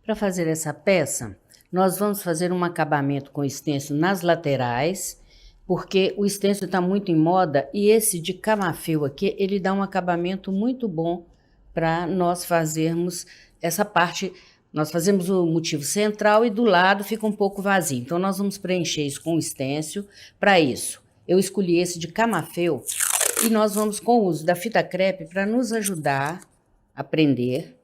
Para fazer essa peça, nós vamos fazer um acabamento com stencil nas laterais, porque o stencil está muito em moda e esse de camafeu aqui, ele dá um acabamento muito bom para nós fazermos essa parte. Nós fazemos o motivo central e do lado fica um pouco vazio. Então, nós vamos preencher isso com o stencil. Para isso, eu escolhi esse de camafeu e nós vamos com o uso da fita crepe para nos ajudar a prender.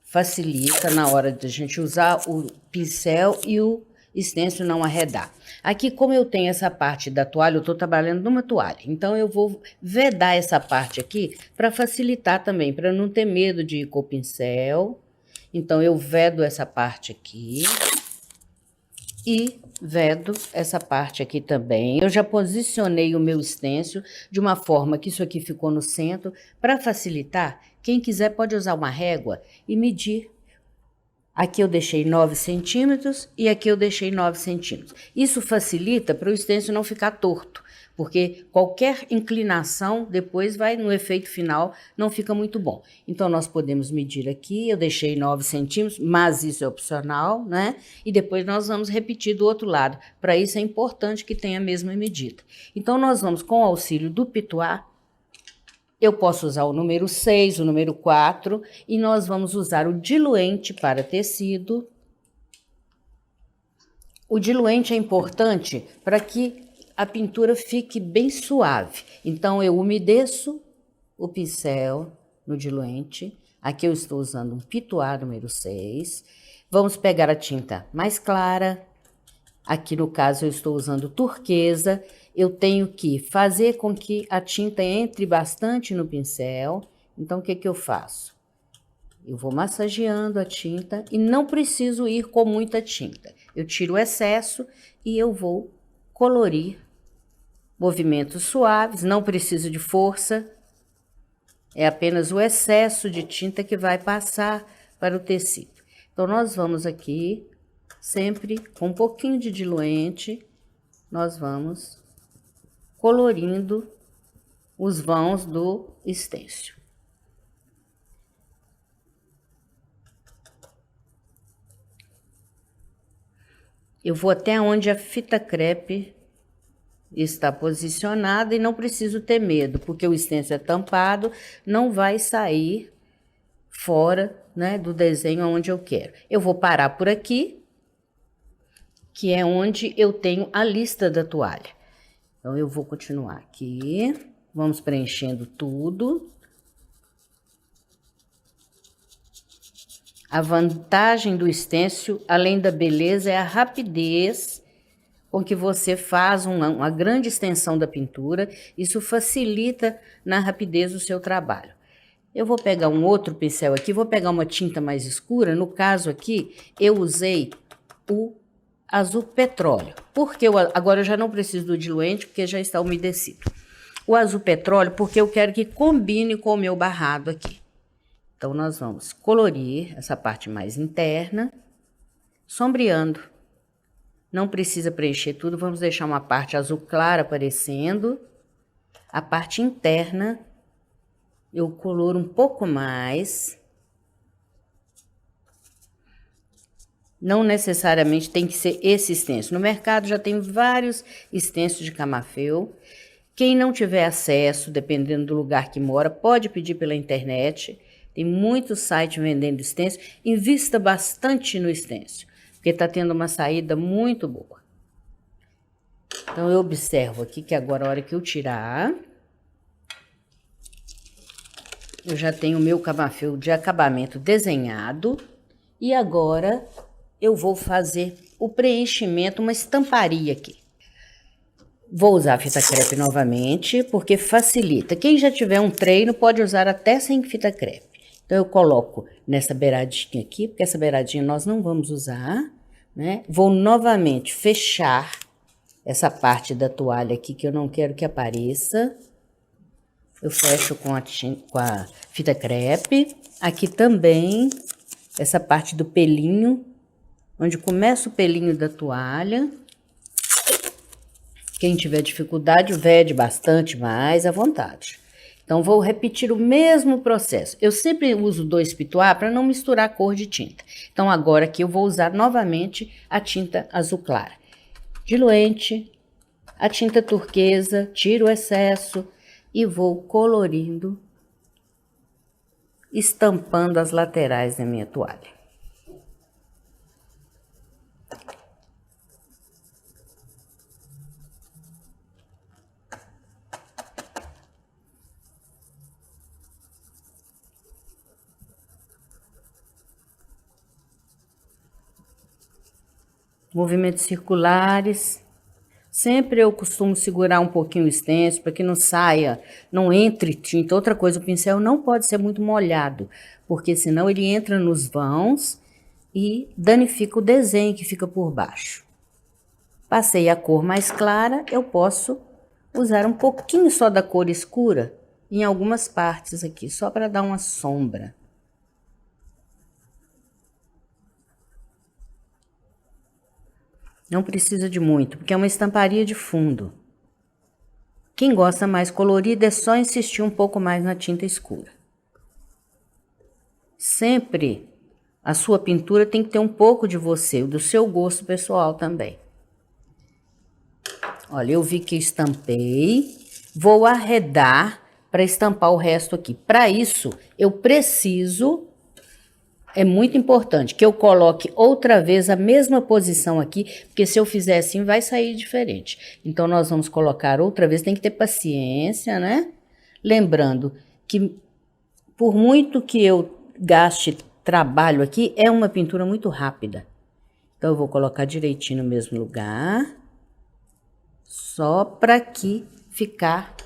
Facilita na hora de a gente usar o pincel e o stencil não arredar. Aqui, como eu tenho essa parte da toalha, eu estou trabalhando numa toalha. Então, eu vou vedar essa parte aqui para facilitar também, para não ter medo de ir com o pincel. Então, eu vedo essa parte aqui e vedo essa parte aqui também. Eu já posicionei o meu stencil de uma forma que isso aqui ficou no centro. Para facilitar, quem quiser pode usar uma régua e medir. Aqui eu deixei 9 centímetros e aqui eu deixei 9 centímetros. Isso facilita para o stencil não ficar torto, porque qualquer inclinação depois vai no efeito final, não fica muito bom. Então, nós podemos medir aqui, eu deixei 9 centímetros, mas isso é opcional, né? E depois nós vamos repetir do outro lado. Para isso é importante que tenha a mesma medida. Então, nós vamos com o auxílio do pitois. Eu posso usar o número 6, o número 4, e nós vamos usar o diluente para tecido. O diluente é importante para que a pintura fique bem suave. Então, eu umedeço o pincel no diluente. Aqui eu estou usando um pitois número 6. Vamos pegar a tinta mais clara. Aqui, no caso, eu estou usando turquesa. Eu tenho que fazer com que a tinta entre bastante no pincel. Então, o que que eu faço? Eu vou massageando a tinta e não preciso ir com muita tinta. Eu tiro o excesso e eu vou colorir. Movimentos suaves, não preciso de força. É apenas o excesso de tinta que vai passar para o tecido. Então, nós vamos aqui, sempre com um pouquinho de diluente, nós vamos colorindo os vãos do stencil. Eu vou até onde a fita crepe está posicionada e não preciso ter medo, porque o stencil é tampado, não vai sair fora, né, do desenho onde eu quero. Eu vou parar por aqui, que é onde eu tenho a lista da toalha. Então, eu vou continuar aqui, vamos preenchendo tudo. A vantagem do stencil, além da beleza, é a rapidez com que você faz uma grande extensão da pintura. Isso facilita na rapidez do seu trabalho. Eu vou pegar um outro pincel aqui, vou pegar uma tinta mais escura. No caso aqui, eu usei o azul petróleo, porque agora eu já não preciso do diluente, porque já está umedecido. O azul petróleo, porque eu quero que combine com o meu barrado aqui. Então, nós vamos colorir essa parte mais interna, sombreando. Não precisa preencher tudo, vamos deixar uma parte azul clara aparecendo. A parte interna, eu coloro um pouco mais. Não necessariamente tem que ser esse stencil. No mercado já tem vários stencils de camafeu. Quem não tiver acesso, dependendo do lugar que mora, pode pedir pela internet. Tem muitos sites vendendo stencil. Invista bastante no stencil, porque está tendo uma saída muito boa. Então, eu observo aqui que agora, a hora que eu tirar, eu já tenho o meu camafeu de acabamento desenhado. E agora eu vou fazer o preenchimento, uma estamparia aqui. Vou usar a fita crepe novamente, porque facilita. Quem já tiver um treino pode usar até sem fita crepe. Então, eu coloco nessa beiradinha aqui, porque essa beiradinha nós não vamos usar, né? Vou novamente fechar essa parte da toalha aqui, que eu não quero que apareça. Eu fecho com a fita crepe. Aqui também, essa parte do pelinho, onde começa o pelinho da toalha. Quem tiver dificuldade, vede bastante mais à vontade. Então, vou repetir o mesmo processo. Eu sempre uso 2 pituá para não misturar a cor de tinta. Então, agora aqui eu vou usar novamente a tinta azul clara. Diluente, a tinta turquesa, tiro o excesso e vou colorindo, estampando as laterais da minha toalha. Movimentos circulares. Sempre eu costumo segurar um pouquinho o stencil para que não saia, não entre tinta. Outra coisa, o pincel não pode ser muito molhado, porque senão ele entra nos vãos e danifica o desenho que fica por baixo. Passei a cor mais clara, eu posso usar um pouquinho só da cor escura em algumas partes aqui, só para dar uma sombra. Não precisa de muito, porque é uma estamparia de fundo. Quem gosta mais colorido é só insistir um pouco mais na tinta escura. Sempre a sua pintura tem que ter um pouco de você, do seu gosto pessoal também. Olha, eu vi que estampei, vou arredar para estampar o resto aqui. Para isso, eu preciso... É muito importante que eu coloque outra vez a mesma posição aqui, porque se eu fizer assim vai sair diferente. Então, nós vamos colocar outra vez, tem que ter paciência, né? Lembrando que por muito que eu gaste trabalho aqui, é uma pintura muito rápida. Então, eu vou colocar direitinho no mesmo lugar, só para aqui ficar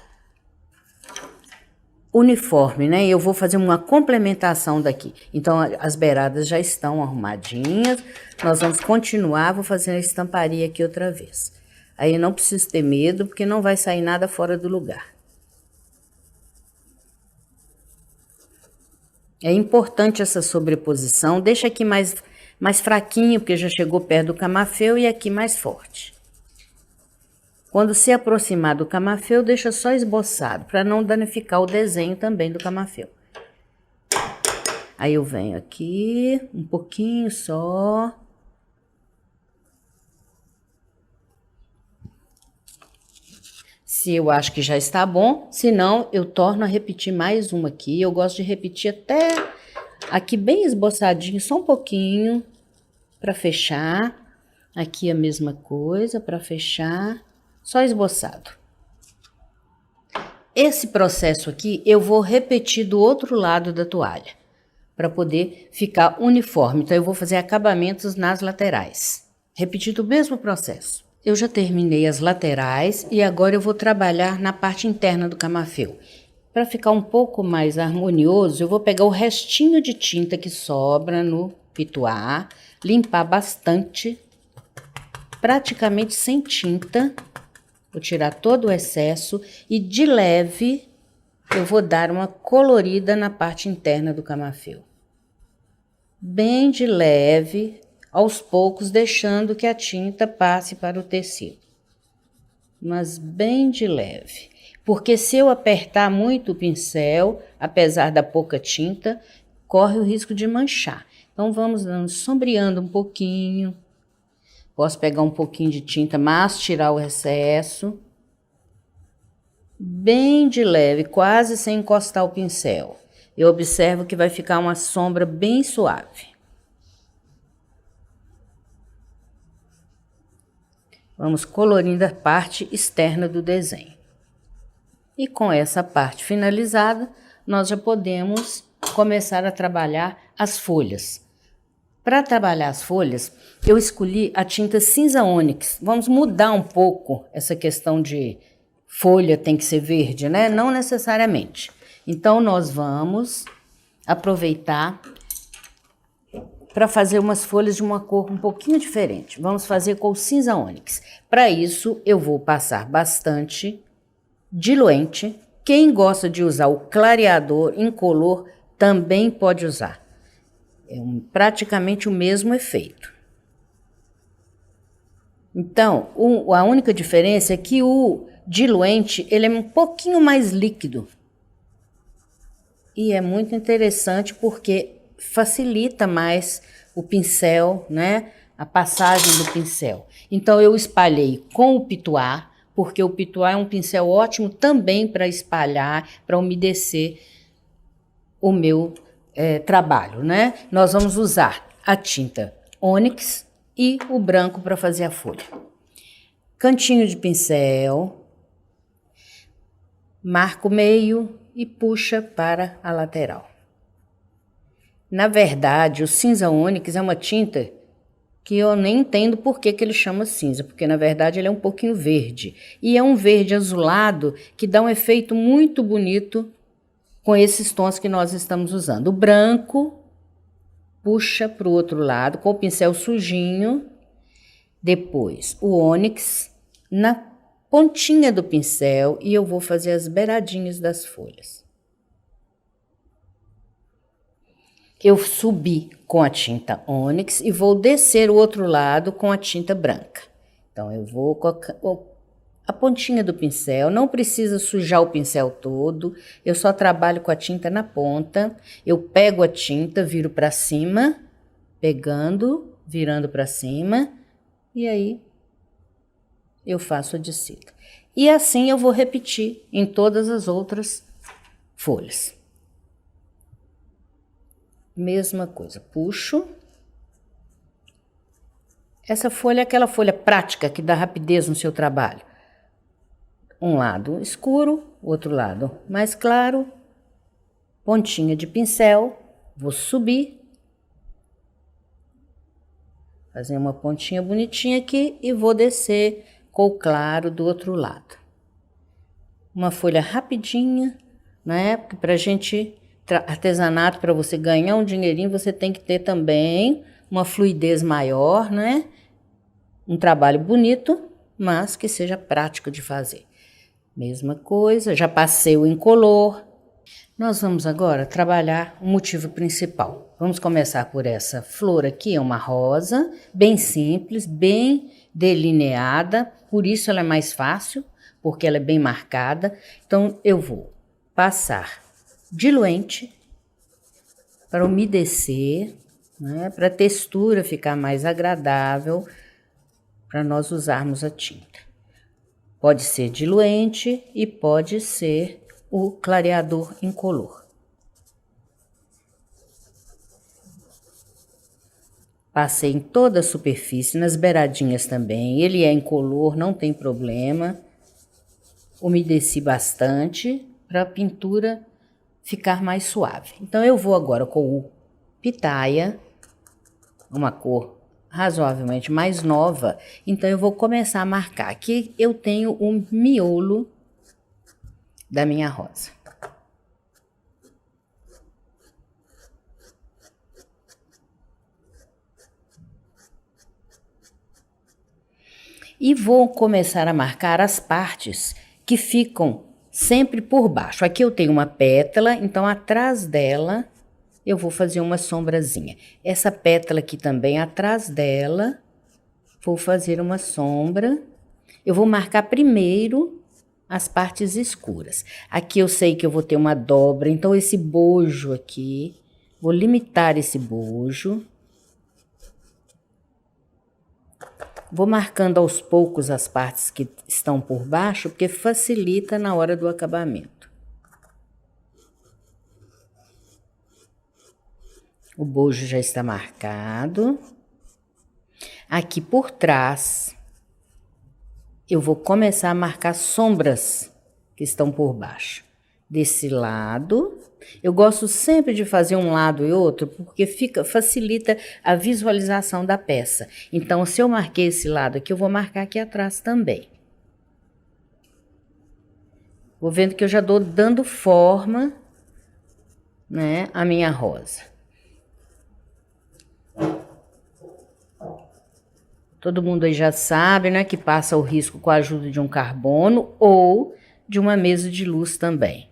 uniforme, né? Eu vou fazer uma complementação daqui. Então, as beiradas já estão arrumadinhas. Nós vamos continuar, vou fazer a estamparia aqui outra vez. Aí, não preciso ter medo, porque não vai sair nada fora do lugar. É importante essa sobreposição. Deixa aqui mais fraquinho, porque já chegou perto do camafeu, e aqui mais forte. Quando se aproximar do camafeu, deixa só esboçado, para não danificar o desenho também do camafeu. Aí eu venho aqui, um pouquinho só. Se eu acho que já está bom, senão eu torno a repetir mais uma aqui. Eu gosto de repetir até aqui bem esboçadinho, só um pouquinho, para fechar. Aqui a mesma coisa, para fechar. Só esboçado. Esse processo aqui eu vou repetir do outro lado da toalha, para poder ficar uniforme. Então, eu vou fazer acabamentos nas laterais, repetindo o mesmo processo. Eu já terminei as laterais e agora eu vou trabalhar na parte interna do camafeu. Para ficar um pouco mais harmonioso, eu vou pegar o restinho de tinta que sobra no pituá, limpar bastante, praticamente sem tinta. Vou tirar todo o excesso e de leve eu vou dar uma colorida na parte interna do camafeu. Bem de leve, aos poucos, deixando que a tinta passe para o tecido. Mas bem de leve, porque se eu apertar muito o pincel, apesar da pouca tinta, corre o risco de manchar. Então, vamos sombreando um pouquinho. Posso pegar um pouquinho de tinta, mas tirar o excesso. Bem de leve, quase sem encostar o pincel. Eu observo que vai ficar uma sombra bem suave. Vamos colorindo a parte externa do desenho. E com essa parte finalizada, nós já podemos começar a trabalhar as folhas. Para trabalhar as folhas, eu escolhi a tinta cinza ônix. Vamos mudar um pouco essa questão de folha tem que ser verde, né? Não necessariamente. Então, nós vamos aproveitar para fazer umas folhas de uma cor um pouquinho diferente. Vamos fazer com o cinza ônix. Para isso, eu vou passar bastante diluente. Quem gosta de usar o clareador incolor também pode usar. É praticamente o mesmo efeito. Então, a única diferença é que o diluente, ele é um pouquinho mais líquido. E é muito interessante porque facilita mais o pincel, né? A passagem do pincel. Então, eu espalhei com o pituá, porque o pituá é um pincel ótimo também para espalhar, para umedecer o meu trabalho, né? Nós vamos usar a tinta ônix e o branco para fazer a folha. Cantinho de pincel, marca o meio e puxa para a lateral. Na verdade, o cinza ônix é uma tinta que eu nem entendo por que ele chama cinza, porque na verdade ele é um pouquinho verde. E é um verde azulado que dá um efeito muito bonito com esses tons que nós estamos usando. O branco puxa para o outro lado com o pincel sujinho. Depois o ônix na pontinha do pincel e eu vou fazer as beiradinhas das folhas. Eu subi com a tinta ônix e vou descer o outro lado com a tinta branca. Então, eu vou colocar a pontinha do pincel, não precisa sujar o pincel todo, eu só trabalho com a tinta na ponta. Eu pego a tinta, viro para cima, pegando, virando para cima, e aí eu faço a descida. E assim eu vou repetir em todas as outras folhas. Mesma coisa, puxo. Essa folha é aquela folha prática que dá rapidez no seu trabalho. Um lado escuro, outro lado mais claro. Pontinha de pincel, vou subir. Fazer uma pontinha bonitinha aqui e vou descer com o claro do outro lado. Uma folha rapidinha, né? Porque pra gente... artesanato, para você ganhar um dinheirinho, você tem que ter também uma fluidez maior, né? Um trabalho bonito, mas que seja prático de fazer. Mesma coisa, já passei o incolor. Nós vamos agora trabalhar o motivo principal. Vamos começar por essa flor aqui, é uma rosa, bem simples, bem delineada, por isso ela é mais fácil, porque ela é bem marcada. Então, eu vou passar diluente para umedecer, né, para a textura ficar mais agradável para nós usarmos a tinta. Pode ser diluente e pode ser o clareador incolor. Passei em toda a superfície, nas beiradinhas também. Ele é incolor, não tem problema. Umedeci bastante para a pintura ficar mais suave. Então, eu vou agora com o pitaia, uma cor razoavelmente mais nova. Então, eu vou começar a marcar. Aqui eu tenho o miolo da minha rosa. E vou começar a marcar as partes que ficam sempre por baixo. Aqui eu tenho uma pétala, então atrás dela eu vou fazer uma sombrazinha. Essa pétala aqui também, atrás dela, vou fazer uma sombra. Eu vou marcar primeiro as partes escuras. Aqui eu sei que eu vou ter uma dobra, então esse bojo aqui, vou limitar esse bojo. Vou marcando aos poucos as partes que estão por baixo, porque facilita na hora do acabamento. O bojo já está marcado. Aqui por trás, eu vou começar a marcar sombras que estão por baixo. Desse lado, eu gosto sempre de fazer um lado e outro, porque facilita a visualização da peça. Então, se eu marquei esse lado aqui, eu vou marcar aqui atrás também. Vou vendo que eu já estou dando forma, né, à minha rosa. Todo mundo aí já sabe, né, que passa o risco com a ajuda de um carbono ou de uma mesa de luz também.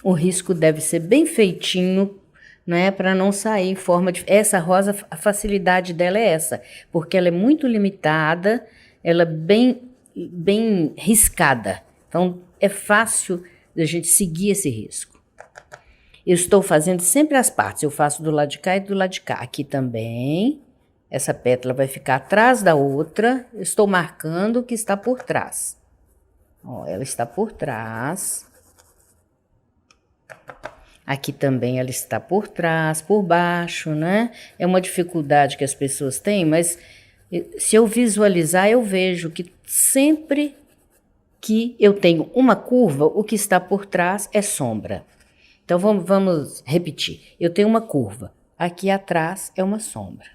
O risco deve ser bem feitinho, né, para não sair em forma de... Essa rosa, a facilidade dela é essa, porque ela é muito limitada, ela é bem riscada. Então, é fácil da gente seguir esse risco. Eu estou fazendo sempre as partes, eu faço do lado de cá e do lado de cá. Aqui também, essa pétala vai ficar atrás da outra, eu estou marcando o que está por trás. Ó, ela está por trás. Aqui também ela está por trás, por baixo, né? É uma dificuldade que as pessoas têm, mas se eu visualizar, eu vejo que sempre que eu tenho uma curva, o que está por trás é sombra. Então, vamos repetir. Eu tenho uma curva. Aqui atrás é uma sombra.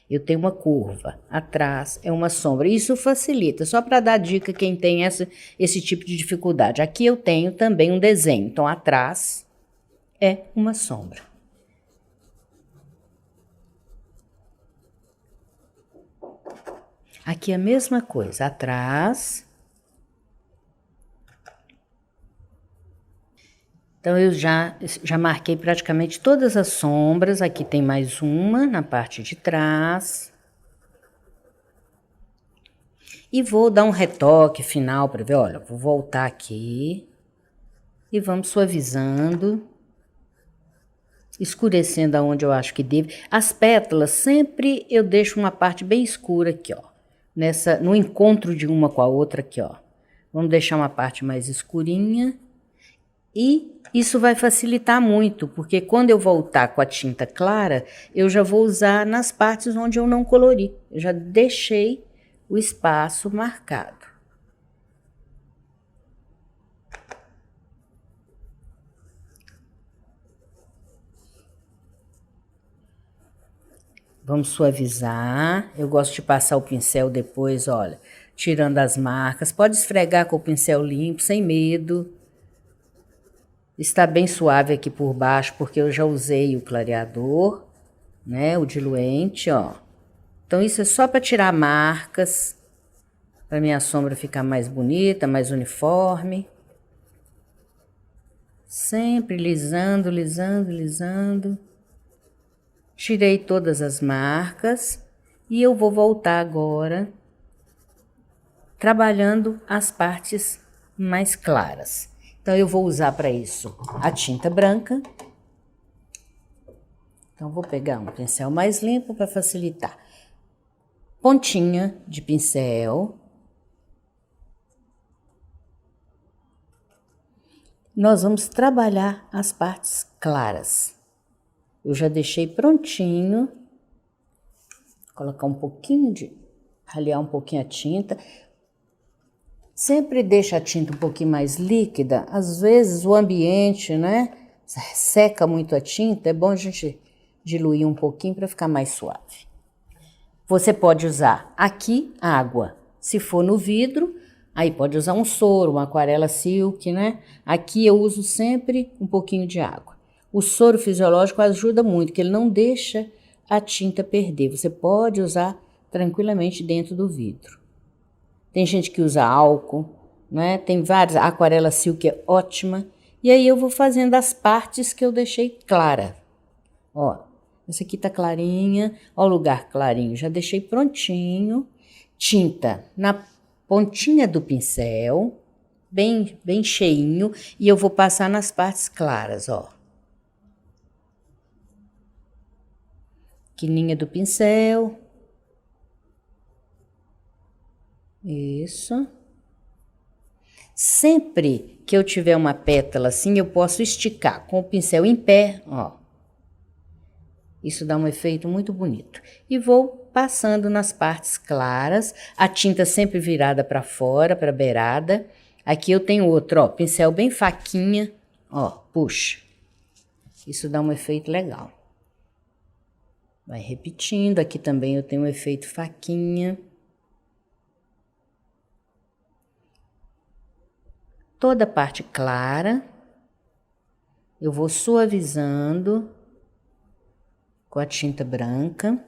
Eu tenho uma curva. Atrás é uma sombra. Isso facilita. Só para dar dica quem tem esse tipo de dificuldade. Aqui eu tenho também um desenho. Então, atrás é uma sombra. Aqui é a mesma coisa. Atrás. Então, eu já marquei praticamente todas as sombras. Aqui tem mais uma na parte de trás. E vou dar um retoque final para ver. Olha, vou voltar aqui. E vamos suavizando. Escurecendo aonde eu acho que deve. As pétalas, sempre eu deixo uma parte bem escura aqui, ó. No encontro de uma com a outra aqui, ó. Vamos deixar uma parte mais escurinha. E isso vai facilitar muito, porque quando eu voltar com a tinta clara, eu já vou usar nas partes onde eu não colori. Eu já deixei o espaço marcado. Vamos suavizar. Eu gosto de passar o pincel depois, olha, tirando as marcas. Pode esfregar com o pincel limpo, sem medo. Está bem suave aqui por baixo, porque eu já usei o clareador, né? O diluente, ó. Então, isso é só para tirar marcas, para minha sombra ficar mais bonita, mais uniforme. Sempre lisando, lisando, lisando. Tirei todas as marcas e eu vou voltar agora trabalhando as partes mais claras. Então, eu vou usar para isso a tinta branca. Então, vou pegar um pincel mais limpo para facilitar. Pontinha de pincel. Nós vamos trabalhar as partes claras. Eu já deixei prontinho. Colocar um pouquinho ralear um pouquinho a tinta. Sempre deixa a tinta um pouquinho mais líquida. Às vezes o ambiente, né, seca muito a tinta. É bom a gente diluir um pouquinho para ficar mais suave. Você pode usar aqui água. Se for no vidro, aí pode usar um soro, uma aquarela silk, né? Aqui eu uso sempre um pouquinho de água. O soro fisiológico ajuda muito, que ele não deixa a tinta perder. Você pode usar tranquilamente dentro do vidro. Tem gente que usa álcool, né? Tem várias, a aquarela silk é ótima. E aí eu vou fazendo as partes que eu deixei clara. Ó, essa aqui tá clarinha, ó o lugar clarinho, já deixei prontinho. Tinta na pontinha do pincel, bem cheinho, e eu vou passar nas partes claras, ó. Quininha do pincel. Isso. Sempre que eu tiver uma pétala assim, eu posso esticar com o pincel em pé, ó. Isso dá um efeito muito bonito. E vou passando nas partes claras, a tinta sempre virada para fora, para a beirada. Aqui eu tenho outro, ó, pincel bem faquinha, ó, puxa. Isso dá um efeito legal. Vai repetindo, aqui também eu tenho um efeito faquinha. Toda a parte clara, eu vou suavizando com a tinta branca.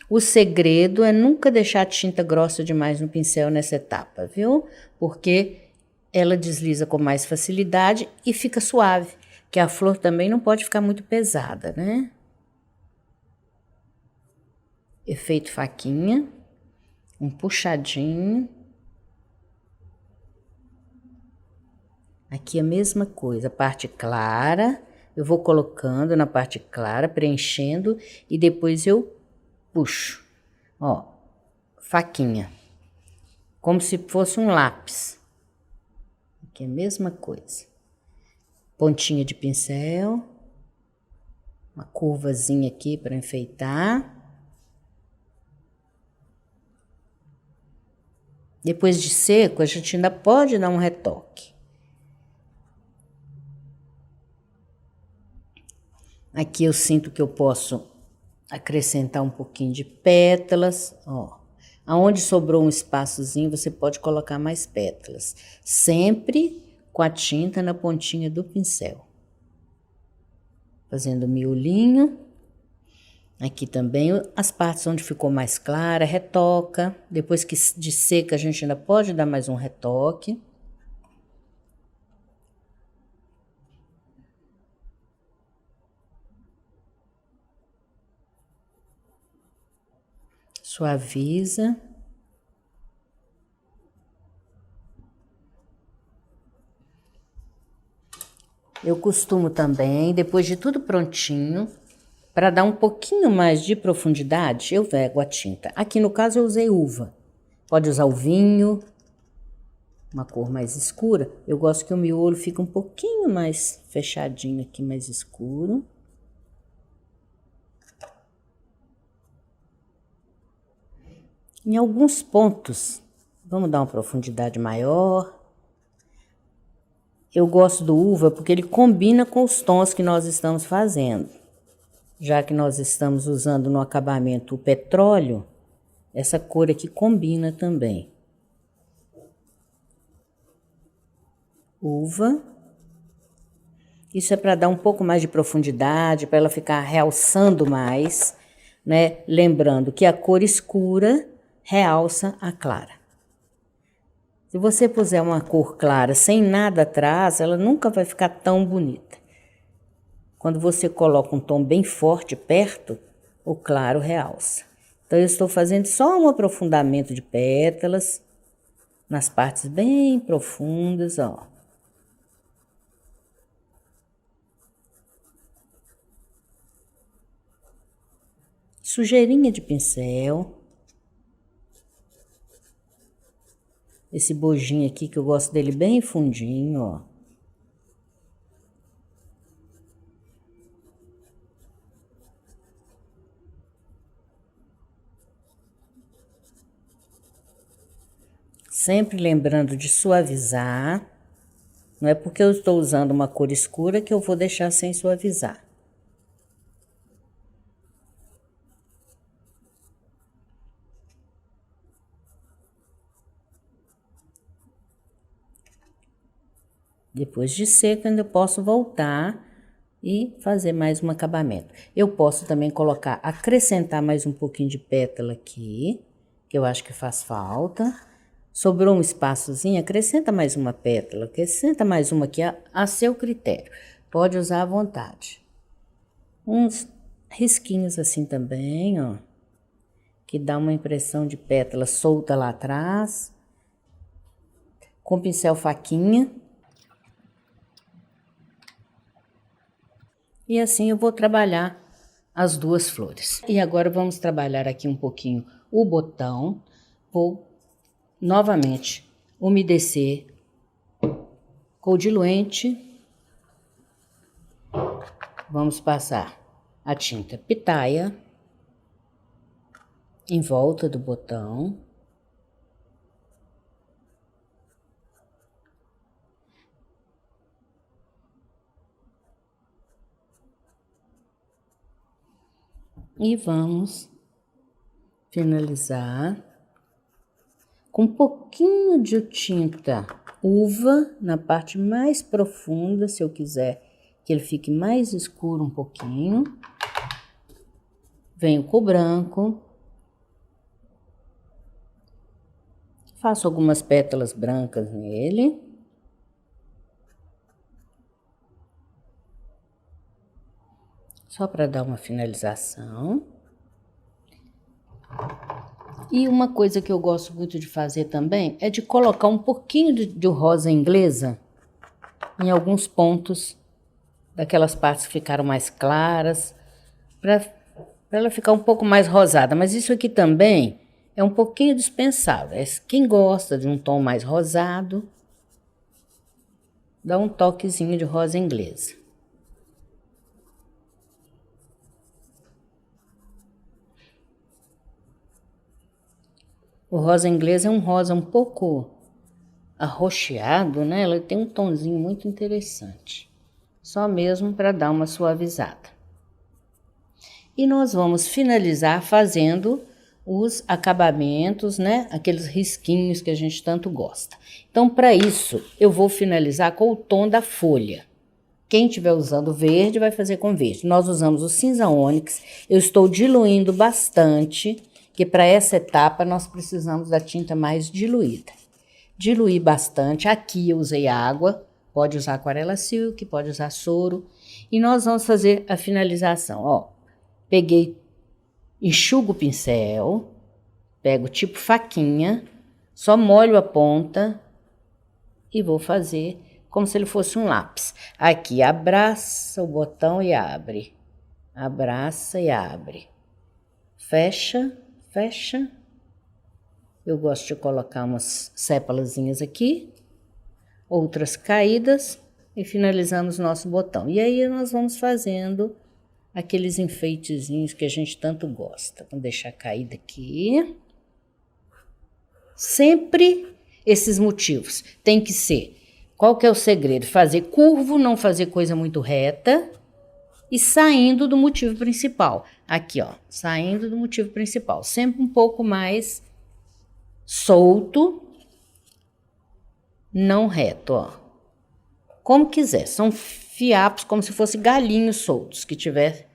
O segredo é nunca deixar a tinta grossa demais no pincel nessa etapa, viu? Porque ela desliza com mais facilidade e fica suave, que a flor também não pode ficar muito pesada, né? Efeito faquinha, um puxadinho. Aqui a mesma coisa, parte clara, Eu vou colocando na parte clara, preenchendo e depois eu puxo. Ó, faquinha. Como se fosse um lápis. Aqui é a mesma coisa. Pontinha de pincel. Uma curvazinha aqui para enfeitar. Depois de seco, a gente ainda pode dar um retoque. Aqui eu sinto que eu posso acrescentar um pouquinho de pétalas, ó. Aonde sobrou um espaçozinho, você pode colocar mais pétalas. Sempre com a tinta na pontinha do pincel. Fazendo miolinho. Aqui também as partes onde ficou mais clara, retoca. Depois que de seca a gente ainda pode dar mais um retoque. Suaviza. Eu costumo também, depois de tudo prontinho, para dar um pouquinho mais de profundidade, eu pego a tinta. Aqui no caso eu usei uva. Pode usar o vinho, uma cor mais escura. Eu gosto que o miolo fique um pouquinho mais fechadinho aqui, mais escuro. Em alguns pontos, vamos dar uma profundidade maior. Eu gosto do uva porque ele combina com os tons que nós estamos fazendo. Já que nós estamos usando no acabamento o petróleo, essa cor aqui combina também. Uva. Isso é para dar um pouco mais de profundidade, para ela ficar realçando mais, né? Lembrando que a cor escura realça a clara. Se você puser uma cor clara sem nada atrás, ela nunca vai ficar tão bonita. Quando você coloca um tom bem forte perto, o claro realça. Então, eu estou fazendo só um aprofundamento de pétalas, nas partes bem profundas, ó. Sujeirinha de pincel. Esse bojinho aqui, que eu gosto dele bem fundinho, ó. Sempre lembrando de suavizar. Não é porque eu estou usando uma cor escura que eu vou deixar sem suavizar. Depois de seco, ainda posso voltar e fazer mais um acabamento. Eu posso também colocar, acrescentar mais um pouquinho de pétala aqui, que eu acho que faz falta. Sobrou um espaçozinho, acrescenta mais uma pétala, acrescenta mais uma aqui a seu critério. Pode usar à vontade. Uns risquinhos assim também, ó, que dá uma impressão de pétala solta lá atrás. Com pincel faquinha. E assim eu vou trabalhar as duas flores. E agora vamos trabalhar aqui um pouquinho o botão. Vou novamente umedecer com o diluente. Vamos passar a tinta pitaia em volta do botão. E vamos finalizar com um pouquinho de tinta uva na parte mais profunda, se eu quiser que ele fique mais escuro um pouquinho. Venho com o branco. Faço algumas pétalas brancas nele. Só para dar uma finalização. E uma coisa que eu gosto muito de fazer também é de colocar um pouquinho de rosa inglesa em alguns pontos daquelas partes que ficaram mais claras, para ela ficar um pouco mais rosada. Mas isso aqui também é um pouquinho dispensável. Quem gosta de um tom mais rosado, dá um toquezinho de rosa inglesa. O rosa inglesa é um rosa um pouco arroxeado, né? Ela tem um tonzinho muito interessante. Só mesmo para dar uma suavizada. E nós vamos finalizar fazendo os acabamentos, né? Aqueles risquinhos que a gente tanto gosta. Então, para isso, eu vou finalizar com o tom da folha. Quem estiver usando verde vai fazer com verde. Nós usamos o cinza ônix. Eu estou diluindo bastante, que para essa etapa nós precisamos da tinta mais diluída. Diluí bastante. Aqui eu usei água, pode usar aquarela silk, pode usar soro. E nós vamos fazer a finalização, ó. Peguei, enxugo o pincel, pego tipo faquinha, só molho a ponta e vou fazer como se ele fosse um lápis. Aqui, abraça o botão e abre. Abraça e abre. Fecha, fecha. Eu gosto de colocar umas sépalazinhas aqui, outras caídas e finalizamos nosso botão. E aí nós vamos fazendo aqueles enfeitezinhos que a gente tanto gosta. Vamos deixar cair daqui. Sempre esses motivos. Tem que ser. Qual que é o segredo? Fazer curvo, não fazer coisa muito reta e saindo do motivo principal. Aqui, ó, saindo do motivo principal. Sempre um pouco mais solto, não reto, ó. Como quiser. São fiapos, como se fossem galinhos soltos que tiver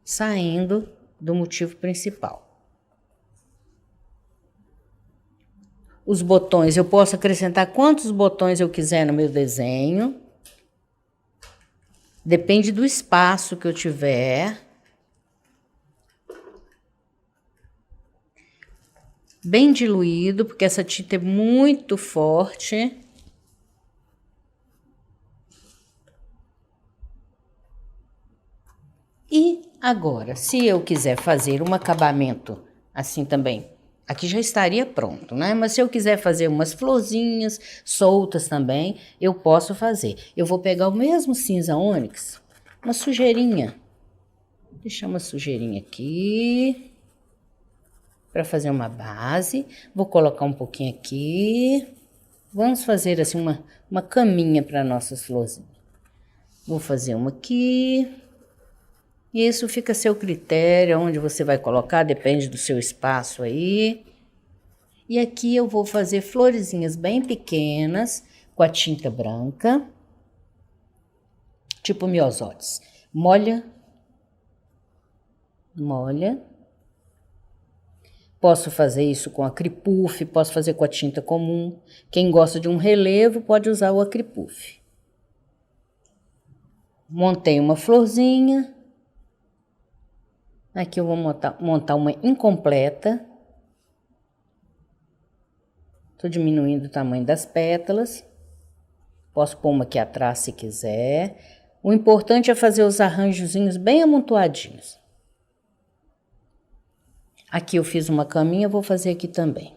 saindo do motivo principal. Os botões, eu posso acrescentar quantos botões eu quiser no meu desenho. Depende do espaço que eu tiver. Bem diluído, porque essa tinta é muito forte. E agora, se eu quiser fazer um acabamento assim também, aqui já estaria pronto, né? Mas se eu quiser fazer umas florzinhas soltas também, eu posso fazer. Eu vou pegar o mesmo cinza ônix, uma sujeirinha. Deixar uma sujeirinha aqui, para fazer uma base. Vou colocar um pouquinho aqui. Vamos fazer assim uma caminha para nossas florzinhas. Vou fazer uma aqui. E isso fica a seu critério, onde você vai colocar, depende do seu espaço aí. E aqui eu vou fazer florezinhas bem pequenas, com a tinta branca, tipo miosotes. Molha, molha. Posso fazer isso com acripuff, posso fazer com a tinta comum. Quem gosta de um relevo pode usar o acripuff. Montei uma florzinha. Aqui eu vou montar uma incompleta. Tô diminuindo o tamanho das pétalas. Posso pôr uma aqui atrás se quiser. O importante é fazer os arranjozinhos bem amontoadinhos. Aqui eu fiz uma caminha, vou fazer aqui também.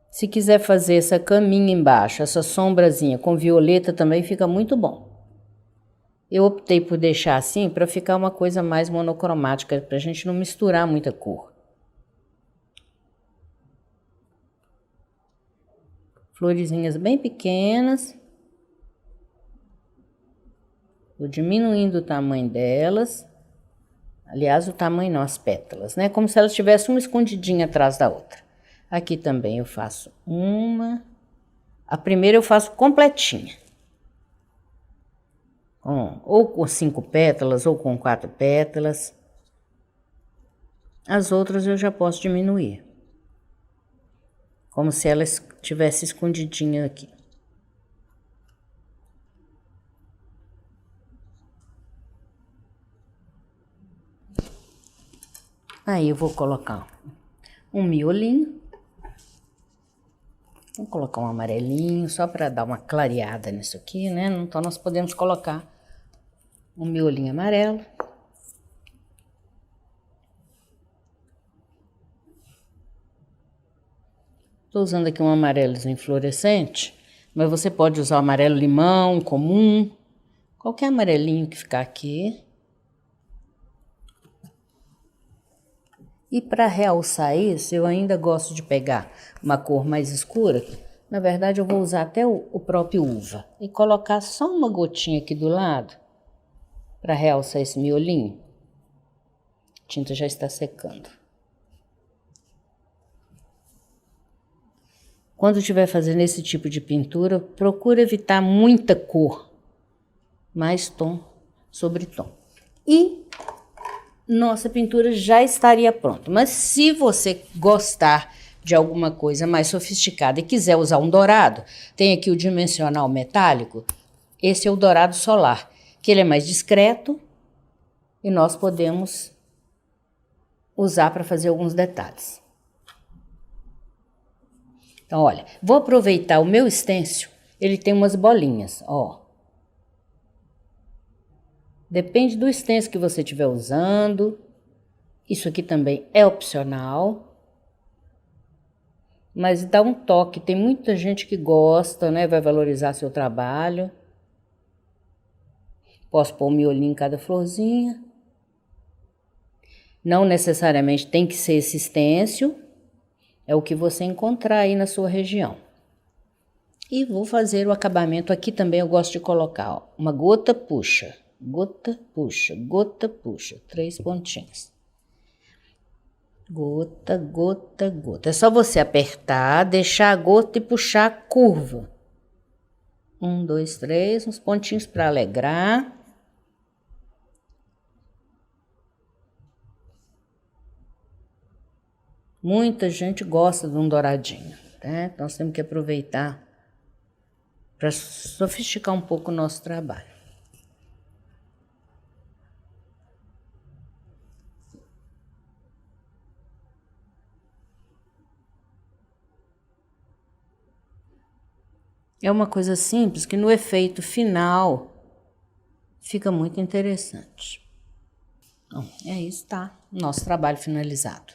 Se quiser fazer essa caminha embaixo, essa sombrazinha com violeta também fica muito bom. Eu optei por deixar assim para ficar uma coisa mais monocromática, para a gente não misturar muita cor. Florezinhas bem pequenas. Vou diminuindo o tamanho delas. Aliás, o tamanho não, as pétalas, né? Como se elas tivessem uma escondidinha atrás da outra. Aqui também eu faço uma. A primeira eu faço completinha. Ou com 5 pétalas, ou com 4 pétalas. As outras eu já posso diminuir. Como se elas tivessem escondidinha aqui. Aí eu vou colocar um miolinho. Vou colocar um amarelinho só para dar uma clareada nisso aqui, né? Então, nós podemos colocar um miolinho amarelo. Estou usando aqui um amarelozinho fluorescente, mas você pode usar o amarelo limão comum, qualquer amarelinho que ficar aqui. E para realçar isso, eu ainda gosto de pegar uma cor mais escura. Na verdade, eu vou usar até o próprio uva e colocar só uma gotinha aqui do lado para realçar esse miolinho. A tinta já está secando. Quando estiver fazendo esse tipo de pintura, procura evitar muita cor, mais tom sobre tom. E nossa pintura já estaria pronta. Mas se você gostar de alguma coisa mais sofisticada e quiser usar um dourado, tem aqui o dimensional metálico. Esse é o dourado solar, que ele é mais discreto e nós podemos usar para fazer alguns detalhes. Então, olha, vou aproveitar o meu stencil, ele tem umas bolinhas, ó. Depende do stencil que você estiver usando. Isso aqui também é opcional. Mas dá um toque, tem muita gente que gosta, né? Vai valorizar seu trabalho. Posso pôr um miolinho em cada florzinha. Não necessariamente tem que ser esse stencil. É o que você encontrar aí na sua região. E vou fazer o acabamento aqui também, eu gosto de colocar, ó, uma gota puxa, gota puxa, gota puxa, 3 pontinhos. Gota, gota, gota. É só você apertar, deixar a gota e puxar a curva. 1, 2, 3, uns pontinhos para alegrar. Muita gente gosta de um douradinho, né? Nós temos que aproveitar para sofisticar um pouco o nosso trabalho. É uma coisa simples que no efeito final fica muito interessante. Então, é isso, tá? Nosso trabalho finalizado.